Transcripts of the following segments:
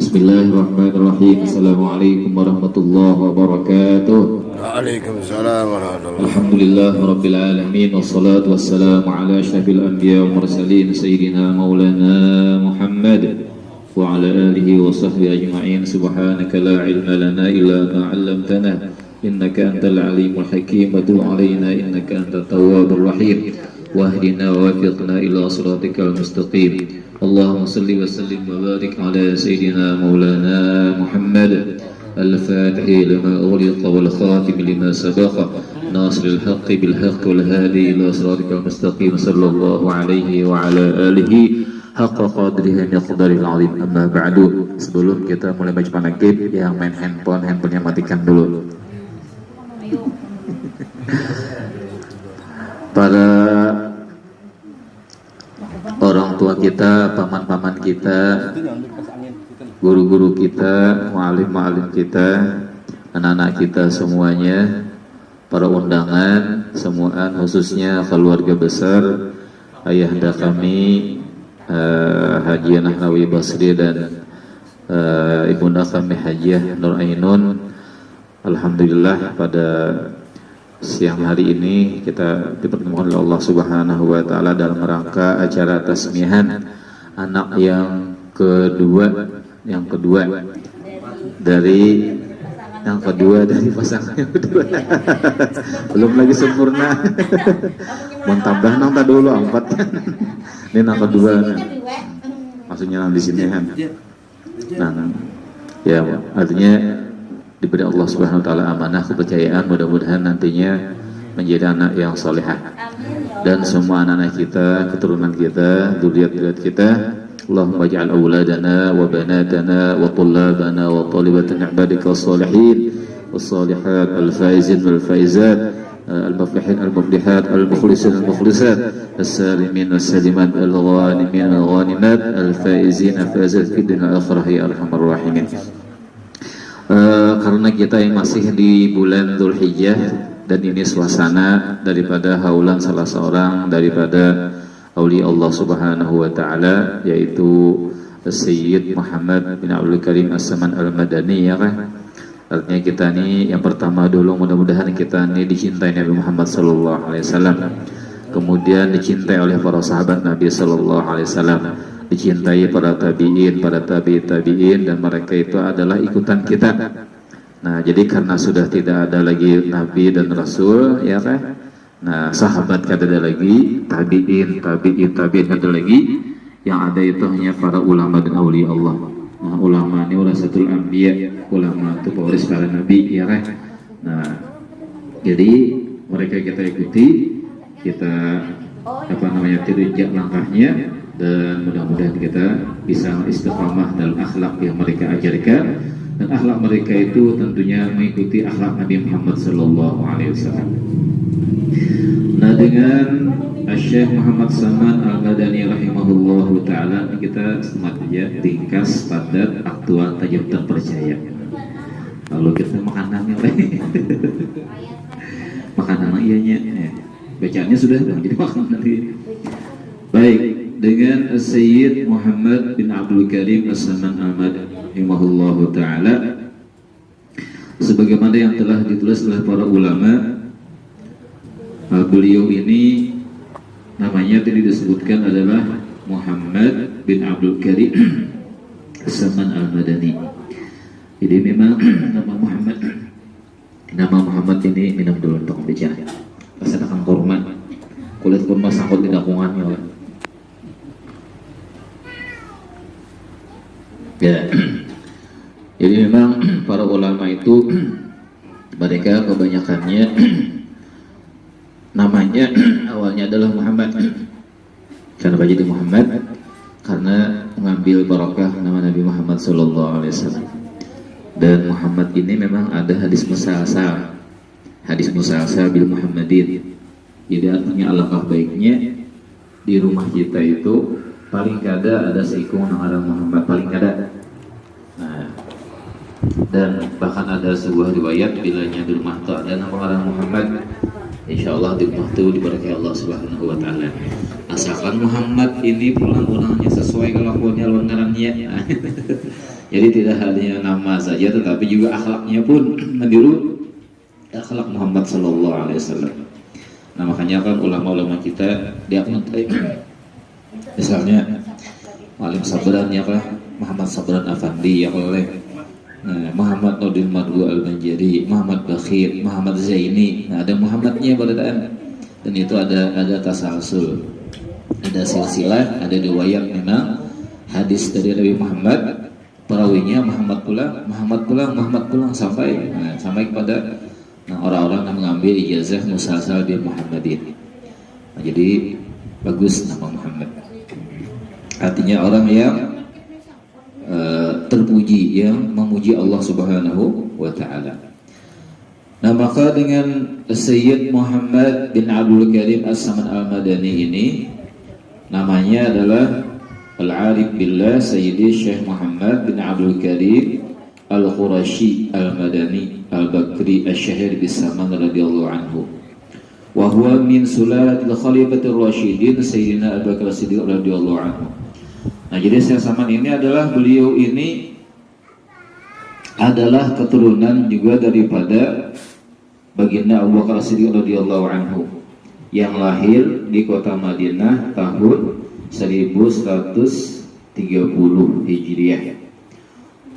Bismillahirrahmanirrahim. Assalamualaikum warahmatullahi wabarakatuh. Waalaikumsalam warahmatullahi wabarakatuh. Alhamdulillah rabbil alamin wassalatu wassalamu ala asyrafil anbiya wal mursalin sayyidina maulana Muhammad wa ala alihi wa sahbihi ajma'in. Subhanaka la ilma lana illa ma 'allamtana innaka antal alimul hakim wa tub 'alaina innaka antat tawwabur rahim. Wahdina wa waffiqna ila siratikal mustaqim. Allahumma salli wa sallim wa barik ala sayyidina maulana Muhammad al-Fatih lima ughliqa wal khatim lima sabaqa nasril haqqi bil haqqi wal hadi ila siratikal mustaqim sallallahu alaihi wa ala alihi haqqa qadrihi miqdaril azim. Amma ba'du. Sebelum kita mulai baca manaqib, yang main handphonenya matikan dulu. Para orang tua kita, paman-paman kita, guru-guru kita, mu'alim-mu'alim kita, anak-anak kita semuanya, para undangan semuaan, khususnya keluarga besar ayahanda kami Haji Nahrawi Basri dan ibunda kami Hajiah Nur Ainun. Alhamdulillah pada siang hari ini kita dipertemukan oleh Allah Subhanahu wa taala dalam rangka acara tasmihan anak yang kedua dari pasangan yang kedua. Belum lagi sempurna. Mau tambah nang dulu 4. Ini yang kedua. Maksudnya di sini kan. Nah, ya artinya diberi Allah Subhanahu wa taala amanah kepercayaan, mudah-mudahan nantinya menjadi anak yang salehah. Dan semua anak-anak kita, keturunan kita, dzurriyyat kita, Allahumma ij'al auladana wa banatana wa tullabana wa talibatana ibadika sholihin was-solihat al-faizin wal-faizat al-muflihin al-muflihat al-mukhlisin al-mukhlisat as-salimin was-salimat al-ghanimin al-ghanimat al-faizin al-faizat fid dunya wal akhirah ya arhamar rahimin. Karena kita yang masih di bulan Dzulhijjah dan ini suasana daripada haulan salah seorang daripada aulia Allah Subhanahu wa taala, yaitu Sayyid Muhammad bin Abdul Karim As-Saman Al-Madani, ya kan? Artinya kita ini yang pertama dulu, mudah-mudahan kita ini dicintai Nabi Muhammad sallallahu alaihi wasallam, kemudian dicintai oleh para sahabat Nabi sallallahu alaihi wasallam, dicintai para tabi'in, para tabi'in, dan mereka itu adalah ikutan kita. Nah, jadi karena sudah tidak ada lagi Nabi dan Rasul, ya kan? Nah, sahabat kada ada lagi, tabi'in kada lagi, yang ada itu hanya para ulama dan aulia Allah. Nah, ulama ini warasatul anbiya, ulama itu pewaris para nabi, ya kan? Nah, jadi mereka kita ikuti, kita tiru jejak langkahnya, dan mudah-mudahan kita bisa istiqamah dalam akhlak yang mereka ajarkan, dan akhlak mereka itu tentunya mengikuti akhlak Nabi Muhammad sallallahu alaihi wasallam. Nah, dengan Syekh Muhammad Saman Al-Madani rahimahullahu taala kita semat aja ringkas, padat, aktual, tajam, terpercaya. Lalu kita makanan makanan ianya, bacaannya sudah jadi makanan nanti. Baik, dengan Sayyid Muhammad bin Abdul Karim As-Saman Al-Madani rahimahullahu taala, sebagaimana yang telah ditulis oleh para ulama, beliau ini namanya tadi disebutkan adalah Muhammad bin Abdul Karim As-Saman Al-Madani. Jadi memang nama Muhammad ini minum dulu untuk bicara. Pas ada kurma, kulit kurma sangkut di dakungannya. Ya, jadi memang para ulama itu mereka kebanyakannya namanya awalnya adalah Muhammad. Kenapa jadi Muhammad? Karena mengambil barakah nama Nabi Muhammad sallallahu alaihi wasallam. Dan Muhammad ini memang ada hadis musalsal bil Muhammadin. Jadi artinya alangkah baiknya di rumah kita itu paling kada ada seikung nama Muhammad, paling kada. Nah, dan bahkan ada sebuah riwayat bilanya di rumah itu ada nama Muhammad, insyaallah di rumah itu diberkahi Allah Subhanahu wa taala. Asalkan Muhammad ini pulang-pulangnya sesuai kelakuannya, lawan ngarannya. Jadi tidak hanya nama saja, tetapi juga akhlaknya pun meniru akhlak Muhammad Sallallahu Alaihi Wasallam. Nah makanya kan ulama-ulama kita diaknut, misalnya Alim Sabran ya kan, Muhammad Sabran Afandi ya oleh Muhammad Nurdin Margu Al-Banjari, Muhammad Bakhir, Muhammad Zaini. Nah ada Muhammadnya berdaan, dan itu ada tasalsul, ada silsilah, ada riwayat memang hadis dari Nabi Muhammad, perawinya Muhammad pulang sampai kepada orang-orang yang mengambil ijazah musalsal di Muhammadin. Nah, jadi bagus nama Muhammad. Artinya orang yang terpuji, yang memuji Allah Subhanahu wa taala. Nah, maka dengan Sayyid Muhammad bin Abdul Karim As-Saman Al-Madani ini, namanya adalah Al-Arif Billah Sayyidi Syekh Muhammad bin Abdul Karim Al-Qurashi Al-Madani Al-Bakri Al-Syahir Bisaman radhiyallahu anhu. Wa huwa min sulalatil khalifatir rasyidin Sayyidina Abu Bakar Siddiq radhiyallahu anhu. Nah, jadi Syekh Saman ini adalah, beliau ini adalah keturunan juga daripada baginda Abu Bakar Siddiq radhiyallahu anhu yang lahir di kota Madinah tahun 1130 Hijriah.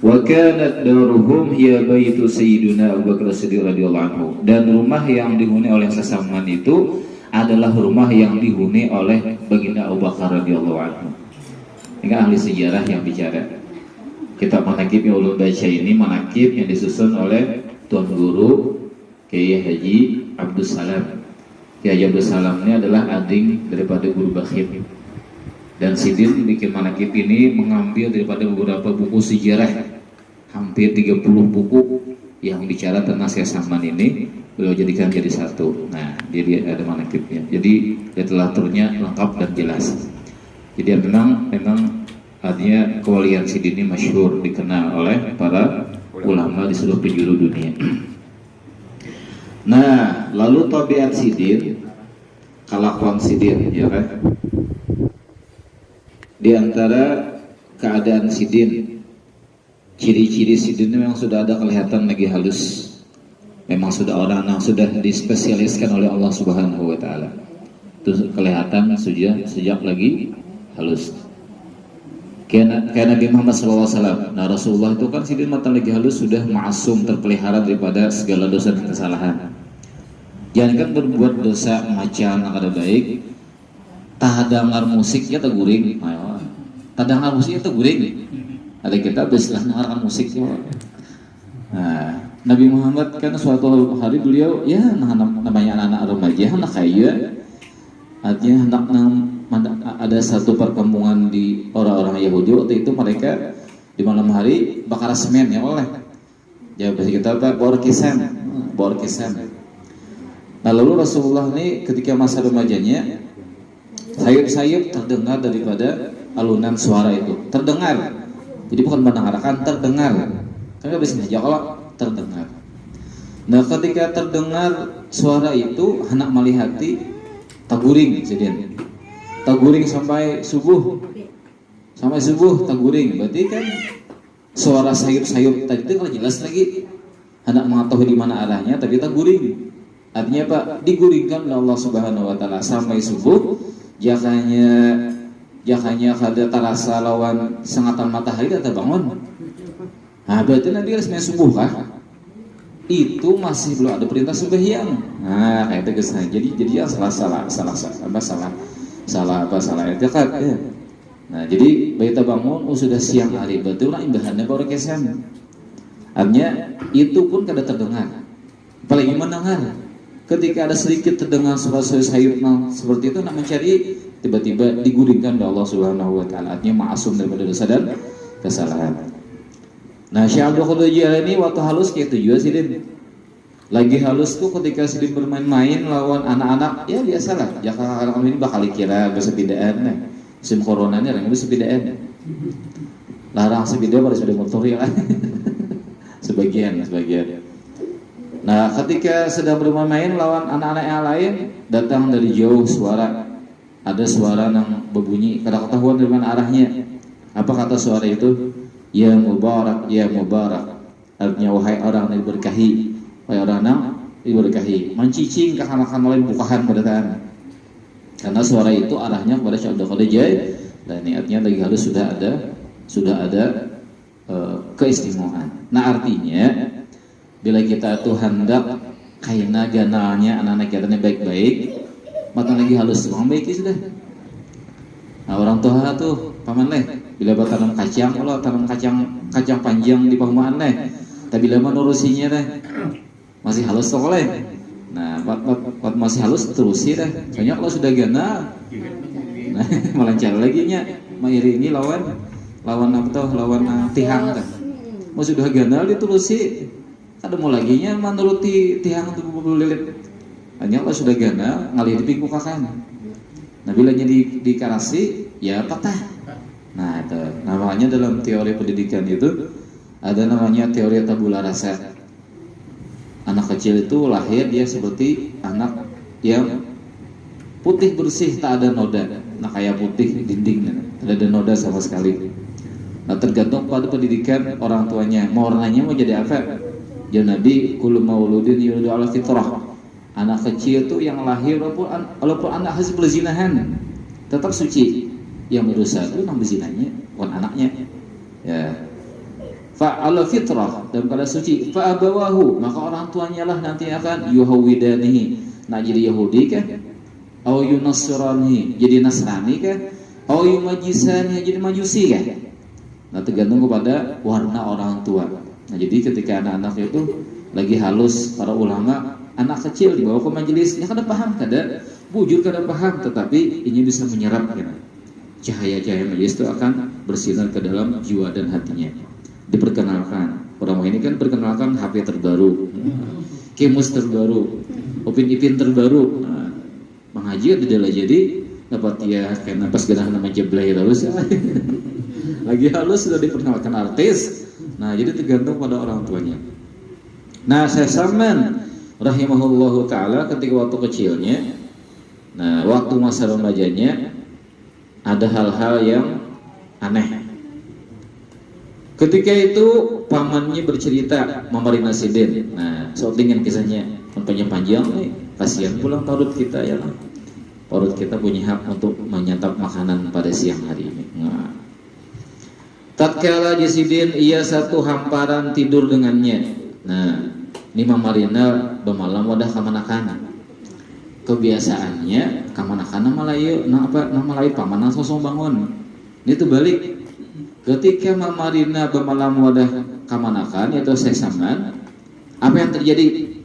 Wa kanat daruhum hiya baitu Sayyidina Abu Bakar Siddiq radhiyallahu anhu. Dan rumah yang dihuni oleh Saman itu adalah rumah yang dihuni oleh baginda Abu Bakar radhiyallahu anhu. Ini kan ahli sejarah yang bicara. Kitab manakib yang ulun baca ini manakib yang disusun oleh Tuan Guru Kiai Haji Abdul Salam. Kiai Haji Abdul Salam ini adalah adik daripada Guru Bakhir. Dan Sidin bikin manakib ini mengambil daripada beberapa buku sejarah, hampir 30 buku yang bicara tentang Syekh Saman ini beliau jadikan jadi satu. Nah, dia ada manakibnya. Jadi literaturnya lengkap dan jelas. Jadi memang artinya kewalian Sidin ini masyhur, dikenal oleh para ulama di seluruh penjuru dunia. Nah, lalu tabiat Sidin, kelakuan Sidin, ya kan? Di antara keadaan Sidin, ciri-ciri Sidin memang sudah ada kelihatan lagi halus. Memang sudah orang yang sudah dispesialiskan oleh Allah Subhanahu wa taala. Itu kelihatan sejak lagi halus. Kayak Nabi Muhammad SAW. Nah, Rasulullah itu kan Sidin mata lagi halus sudah ma'asum, terpelihara daripada segala dosa dan kesalahan. Jangan kan berbuat dosa macan yang ada baik, tahadangar musiknya teguring. Tahadangar musiknya teguring. Ada kita besilah dengarkan musik. Nah, Nabi Muhammad kan suatu hari beliau ya namanya anak-anak remaja, anak kaya. Artinya ada satu perkampungan di orang-orang Yahudi waktu itu, mereka di malam hari bakar semen ya oleh. Ya bahasa kita apa? Bor kisam. Nah, lalu Rasulullah ini ketika masa remajanya, sayup-sayup terdengar daripada alunan suara itu. Terdengar. Jadi bukan mendengarkan, terdengar. Karena bisa aja kalau terdengar. Nah, ketika terdengar suara itu, hendak melihati taguring jadian. Taguring sampai subuh. Taguring. Berarti kan suara sayup-sayup tadi itu kalau jelas lagi hendak mengetahui di mana arahnya, tapi taguring. Artinya Pak, diguringkan oleh Allah Subhanahu wa taala sampai subuh. Jakanya kada terasa lawan sengatan matahari datang bangun. Nah, berarti nanti kan subuh kah? Itu masih belum ada perintah sembahyang. Nah, kayak itu guys. Jadi yang salah etikat ya. Nah, jadi baita bangun sudah siang hari, berarti orang imbahannya baru kesan. Artinya itu pun kada terdengar. Apalagi mendengar. Ketika ada sedikit terdengar suara sayup seperti itu, nak mencari, tiba-tiba digulingkan oleh Allah Subhanahu wa taala. Artinya ma'asum daripada dosa dan kesalahan. Nah, Syekh Abdul Qadir Jilani waktu halus kayak itu juga Sidin. Lagi halus tuh ketika Sidin bermain-main lawan anak-anak, ya biasalah. Ya kalau ini bakal dikira bersepedaan nih. Musim corona ini orang bersepedaan. Larang sepeda pada sudah motor ya kan. sebagian. Nah, ketika sedang bermain lawan anak-anak yang lain, datang dari jauh suara. Ada suara yang berbunyi, kada ketahuan dari mana arahnya. Apa kata suara itu? ya mubarak, ya mubarak. Artinya wahai orang yang diberkahi, wahai orang yang diberkahi. Mencicing kehamakan oleh bukahan pada tangan. Karena suara itu arahnya kepada Syekh Abdul Qadir Jailani, dan niatnya lagi halus sudah ada keistimewaan. Nah artinya bila kita tuh hendak kaina ganalnya anak-anak kita baik-baik, maka lagi halus orang baik sudah. Nah orang tua tuh paman leh bila tanam kacang, kalau tanam kacang panjang di pahumaan leh, tapi bila menurusinya leh masih halus toh leh. Nah buat masih halus terusi deh. Soalnya kalau sudah ganal, nah melancar lagi nya, mengiringi lawan apa tuh, lawan tihang kan. Mau sudah ganal diterusi, ada mau lagi nya menuruti tihang itu lilit. Hanya kalau sudah ganal ngalih di pingku kakan. Nah bila jadi dikarasi ya patah. Nah itu namanya dalam teori pendidikan itu ada namanya teori tabula rasa. Anak kecil itu lahir dia seperti anak yang putih bersih, tak ada noda. Nah kayak putih dinding, tidak ada noda sama sekali. Nah tergantung pada pendidikan orang tuanya. Mau warnanya mau jadi apa? Ya Nabi kullu mauludin yuladu ala fitrah. Anak kecil itu yang lahir walaupun anak hasil perzinahan tetap suci. Yang berdosa itu nang berzinanya bukan anaknya. Ya. Fa'ala fitrah dalam keadaan suci, fa'abawahu, maka orang tuanya lah nanti akan yuhawidanihi, nak jadi Yahudi kah? Atau yunasrani, jadi Nasrani kah? Atau yumajisani, jadi Majusi kah? Nah tergantung kepada warna orang tua. Nah jadi ketika anak-anak itu lagi halus, para ulama, anak kecil dibawa ke majelis, ya kada paham, kada bujur, kada paham, tetapi ini bisa menyerap ya. Cahaya-cahaya majelis itu akan bersinar ke dalam jiwa dan hatinya. Diperkenalkan, orang ini kan perkenalkan HP terbaru, kemus terbaru, Upin Ipin terbaru. Nah, mengaji tidak jadi dapat ya karena pas genah nama jeblay terus lagi halus sudah diperkenalkan artis. Nah jadi tergantung pada orang tuanya. Nah saya Salman rahimahullahu taala ketika waktu kecilnya, nah waktu masa remajanya ada hal-hal yang aneh. Ketika itu pamannya bercerita memberi nasidin. Nah, soalnya kisahnya panjang nih. Kasihan pulang parut kita ya lah. Parut kita punya hak untuk menyantap makanan pada siang hari ini. Nah. Tatkala Jasidin ia satu hamparan tidur dengannya. Nah, ini Mamarina bemalam wadah kamanakan. Kebiasaannya kamanakan malayu, malayu pamanan sosok bangun. Ini tuh balik. Ketika Mamarina bermalam wadah kamanakan yaitu sesaman, apa yang terjadi?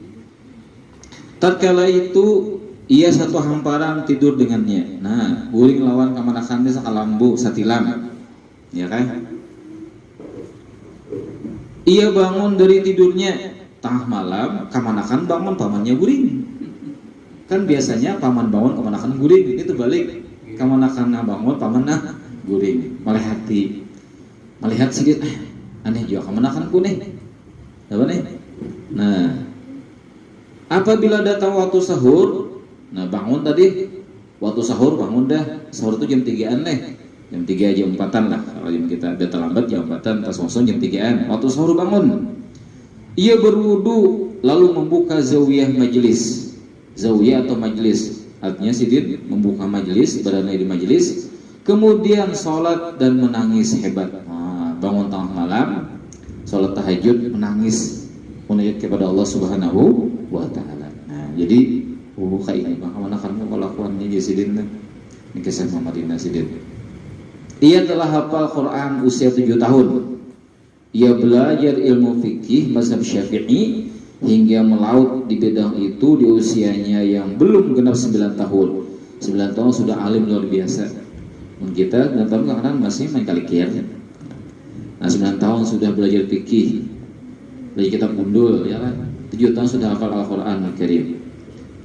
Tatkala itu ia satu hamparan tidur dengannya. Nah, guling lawan kamanakan ini sakalambu satilam, ya kan? Ia bangun dari tidurnya tengah malam, kamanakan bangun, pamannya guring. Kan biasanya paman bangun, kamanakan guring. Itu balik, kamanakan bangun, pamannya guring. Melihat sedikit, aneh juga kamanakan ku nih. Apa nih? Nah, apabila datang waktu sahur, nah bangun tadi, waktu sahur bangun dah. Sahur itu jam 3-an nih. Jam 3 jam 4-an lah. Kalau jam kita udah terlambat jam 4-an, pas masuk jam 3-an. Waktu sahur bangun. Ia berwudu lalu membuka zawiyah majelis. Zawiyah atau majelis. Artinya sidin membuka majelis, berada di majelis. Kemudian sholat dan menangis hebat. Bangun tengah malam, sholat tahajud, menangis, menunjuk kepada Allah Subhanahu wa Ta'ala. Nah, jadi, kayak ini, bagaimana kamu kelakuannya Jasidin? Ini kisah Muhammadin Sidin. Ia telah hafal Quran usia 7 tahun. Ia belajar ilmu fikih mazhab Syafi'i hingga melaut di bidang itu di usianya yang belum genap 9 tahun. 9 tahun sudah alim luar biasa. Dan kita 9 tahun kadang masih main kalikir. Nah 9 tahun sudah belajar fikih, belajar kitab gundul, ya kan? 7 tahun sudah hafal Al-Quran Al-Karim.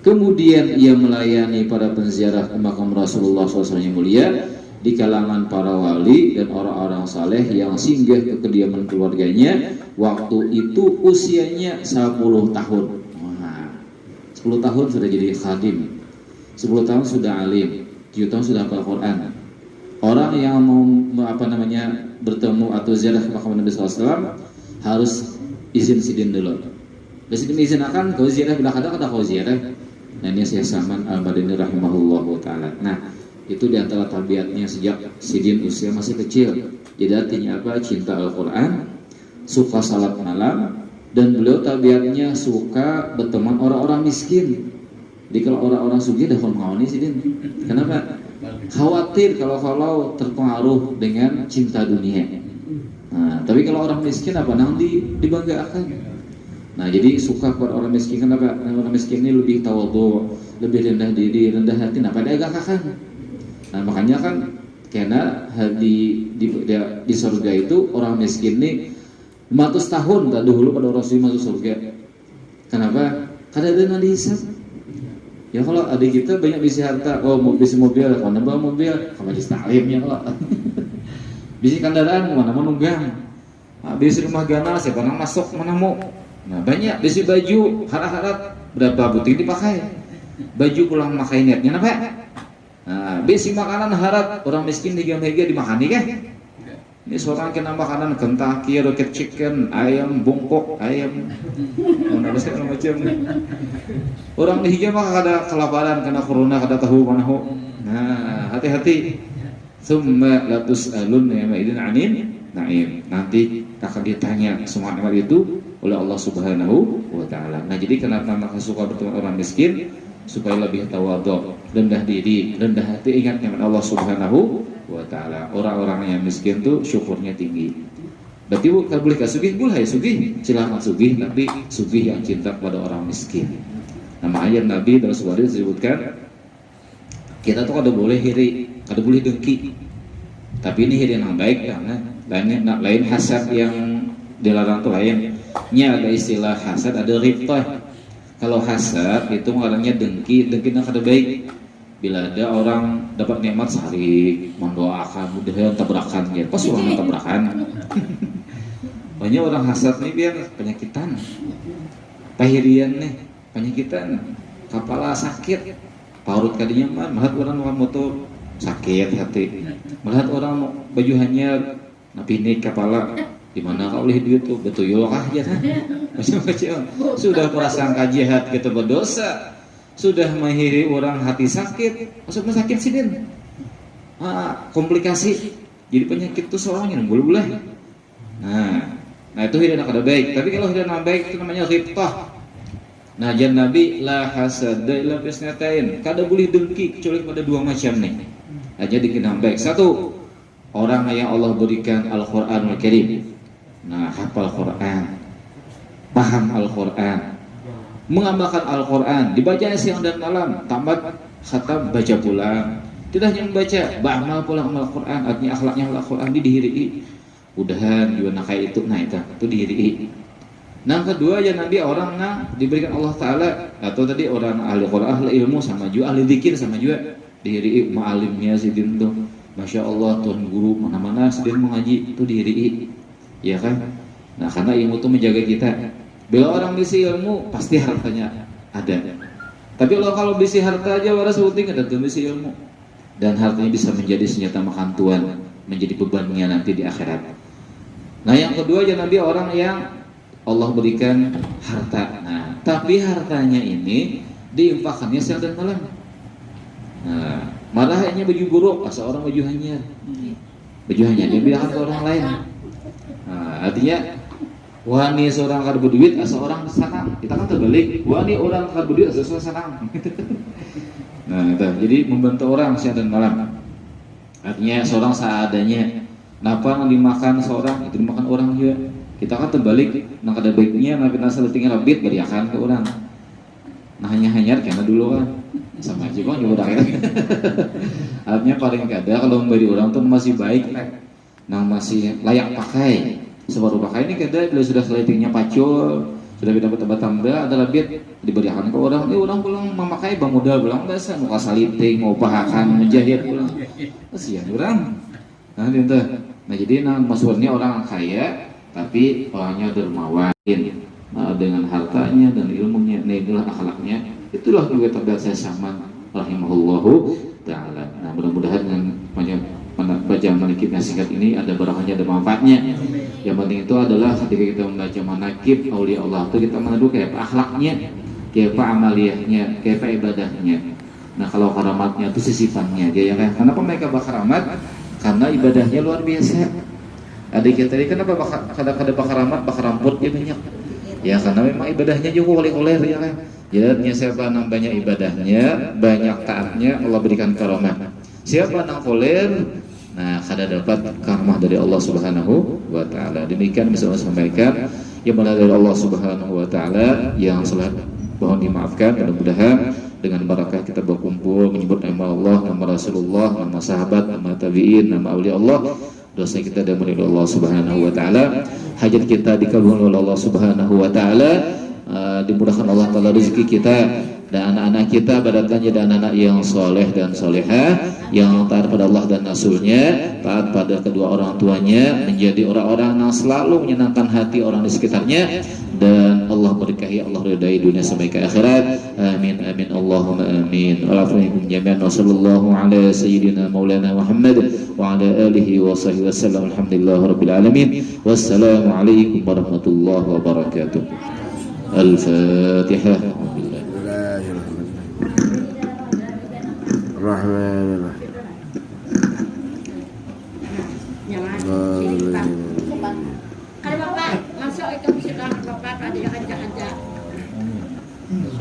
Kemudian ia melayani para penziarah ke makam Rasulullah SAW yang mulia di kalangan para wali dan orang-orang saleh yang singgah ke kediaman keluarganya. Waktu itu usianya 10 tahun. Nah, 10 tahun sudah jadi khadim, 10 tahun sudah alim, 7 tahun sudah hafal Quran. orang yang mau bertemu atau ziarah ke makam Nabi SAW harus izin sidin dulu. Dan sidin izin akan kau ziarah bila kada kau ziarah. Nah ini Syekh Salman Al-Madani rahimahullahu taala. Nah itu diantara tabiatnya sejak sidin usia masih kecil. Jadi artinya apa? Cinta Al-Quran, suka salat malam, dan beliau tabiatnya suka berteman orang-orang miskin. Jadi kalau orang-orang sugih dah mau nih sidin. Kenapa? Khawatir kalau terpengaruh dengan cinta dunia. Nah, tapi kalau orang miskin apa? Nanti dibanggakan. Nah, jadi suka kepada orang miskin. Kenapa? Orang miskin ini lebih tawadhu, lebih rendah diri, rendah hati. Nah, pada agak kakak. Nah, makanya kan karena di surga itu orang miskin ini 500 tahun tak dahulu pada Rasul masuk surga. Kenapa? Karena ada yang dihisab. Ya kalau adik kita banyak bisi harta, bisi mobil, mana bawa mobil, sama di taklimnya kalau bisi kendaraan, mana mau nunggang, bisi rumah ganas, siapa yang masuk, mana mau. Nah banyak bisi baju, harap-harap berapa butik dipakai, baju pulang pakai netnya, apa? Nah bisi makanan harap orang miskin higa-higa dimakani kan? Ini seorang kena makanan Kentucky, rocket chicken, ayam bongkok, ayam mana besar macam ni. Orang higa mah kada kelaparan kena corona kada tahu mana ho. Nah, hati-hati. Summa la tus'alun yawma idzin 'anil na'im. Nanti akan ditanya semua nikmat itu oleh Allah Subhanahu wa taala. Nah, jadi kenapa maka suka bertemu orang miskin? Supaya lebih tawadhu, rendah diri, rendah hati, ingat nikmat Allah Subhanahu wa ta'ala. Orang-orang yang miskin tuh syukurnya tinggi. Berarti kalau boleh sugih, boleh sugih, silakan sugih, tapi sugih yang cinta kepada orang miskin. Nama ayat Nabi dalam sebuah hadis disebutkan kita tuh kada boleh iri, kada boleh dengki. Tapi ini iri yang baik karena lain hasad yang dilarang tuh lain. Nya ada istilah hasad, ada ribtah. Kalau hasad itu orangnya dengki yang kada baik. Bila ada orang dapat nikmat sehari mendoakan mudah-mudahan tabrakannya, pas orang tabrakan. Banyak orang hasad nih biar penyakitan, pahirian nih penyakitan, kepala sakit, parut kadinya melihat orang motor sakit hati, melihat orang baju hanyar, napi nih kepala, di mana kau lihat duit tuh betul yolokah ya kan? Macam-macam. Sudah prasangka jahat kita berdosa. Sudah menghiri orang hati sakit, masuk sakit sidin, komplikasi, jadi penyakit itu seorang yang boleh. Nah itu hidangan kada baik. Tapi kalau hidangan baik itu namanya ghibtah. Nah jan Nabi la hasada illa bisnatain, kada boleh dengki kecuali pada dua macam nih. Aja dikenal baik. Satu, orang yang Allah berikan Al-Qur'anul Karim. Nah hafal Quran, paham Al-Quran, mengamalkan Al-Quran, dibaca siang dan malam, tamat khatam baca pulang, tidak hanya membaca, beramal pulang amal Al-Quran, artinya akhlaknya Al-Quran dihirii, udahan juga nak kayak itu, nah itu dihirii. Nah kedua ya Nabi orang diberikan Allah Taala atau tadi orang ahli Quran, ahli ilmu sama juga, ahli zikir sama juga dihirii, ma'alimnya sidin tuh, masya Allah tuan guru mana-mana sidin mengaji itu dihirii, ya kan? Nah karena ilmu itu menjaga kita. Bila orang bisi ilmu, pasti hartanya ada. Tapi kalau bisi harta aja waras penting ada tuh bisi ilmu. Dan hartanya bisa menjadi senjata makan tuan, menjadi bebannya nanti di akhirat. Nah yang kedua ya Nabi orang yang Allah berikan harta. Nah tapi hartanya ini diinfakkannya siang dan malam. Nah malah hanya baju buruk, asal orang baju hanyar. Baju hanyar dia bilang ke orang lain. Nah artinya wani seorang kada berduit asal orang senang. Kita kan terbalik, wani orang kada berduit asal senang. Nah, itu. Jadi membantu orang siang dan malam. Artinya seorang seadanya. Napa yang dimakan seorang itu dimakan orang juga. Kita kan terbalik, nah kada baiknya nabi nasal tinggal rabit beriakan ke orang. Nah hanya karena dulu kan sama aja bang juga kan. Artinya paling kada kalau memberi orang tuh masih baik, nah masih layak pakai. Sebaru pakai ini kada bila sudah seletingnya pacul, sudah dapat tambah ada lebih diberikan ke orang. Orang pulang memakai bang modal pulang biasa muka saliting mau pahakan menjahit pulang. Kasihan orang. Nah itu. Nah jadi maksudnya orang kaya tapi orangnya dermawan. Nah, dengan hartanya dan ilmunya, nah itulah akhlaknya. Itulah juga terbiasa Syekh Salman rahimahullahu taala. Nah mudah-mudahan dengan banyak membaca manakib yang singkat ini ada barokahnya, ada manfaatnya. Yang penting itu adalah ketika kita membaca manakib aulia Allah itu kita meneduh kayak apa akhlaknya, kayak apa amaliyahnya, kayak apa ibadahnya. Nah kalau karamatnya itu sisipannya dia yang kayak kenapa mereka bakaramat? Karena ibadahnya luar biasa. Adik kita ini kenapa kada bakaramat, bakaramput dia banyak. Ya karena memang ibadahnya juga oleh ya kan. Jadi siapa nang banyak ibadahnya, banyak taatnya, Allah berikan karamah. Siapa nang koler, nah kada dapat karamah dari Allah Subhanahu wa taala. Demikian bisa saya sampaikan yang benar dari Allah Subhanahu wa taala, yang salah mohon dimaafkan. Mudah-mudahan dengan barakah kita berkumpul menyebut nama Allah, nama Rasulullah, nama sahabat, nama tabi'in, nama awliya Allah, dosa kita diampuni oleh Allah Subhanahu wa taala, hajat kita dikabulkan oleh Allah Subhanahu wa taala, dimudahkan Allah taala rezeki kita dan anak-anak kita barakannya, dan anak-anak yang soleh dan solehah, yang taat pada Allah dan Rasulnya, taat pada kedua orang tuanya, menjadi orang-orang yang selalu menyenangkan hati orang di sekitarnya, dan Allah berkahi, Allah ridai dunia sampai ke akhirat. Amin amin Allahumma amin. Alhamdulillah jami'an wa sallallahu ala sayyidina maulana Muhammad wa ala alihi wa sahbihi wasallam. Alhamdulillah rabbil alamin. Wassalamu alaikum warahmatullahi wabarakatuh. Al-Fatihah. Rahman Kalau Bapak masuk itu bisa Bapak ada ajak-ajak.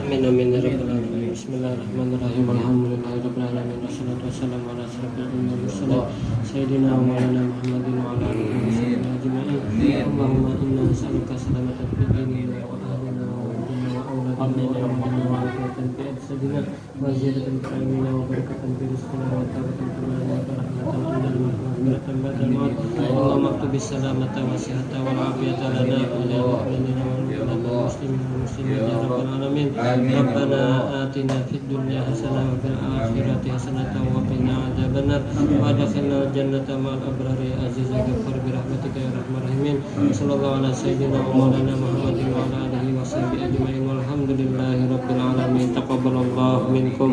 Amin amin ya rabbal alamin. Bismillahirrahmanirrahim. Alhamdulillahirabbil alamin. Wassalatu wassalamu ala asyrofil mursalin sayyidina wa maulana Muhammadin wa ala alihi washabbihi ajma'in. Allahumma inna nas'aluka salamatan fid dini wa ahlina wa dunya wa auladina wa afiyatan fi ajsadina wa ziyadatan fi ilmina wa barakatan fi rizqina wa tawbatan fi amalina wa rahmatan indal maghfiratan ba'dal maut. Allahumma aktub bis-salamata wa sihhata wal afiyata lana wa li ahlinina wa lil muslimin wal muslimat ya rabbal alamin. Rabbana atina fid dunya hasanah wa fil akhirati hasanah wa qina adzabannar wa adkhilna jannata ma'al abrari azizil ghaffar bi rahmatika ya arhamar rahimin. Sallallahu ala sayyidina wa maulana Muhammadin wa ala alihi wa sahbihi ajma'in walhamdulillahi rabbil alamin. Taqabbalallahu minkum.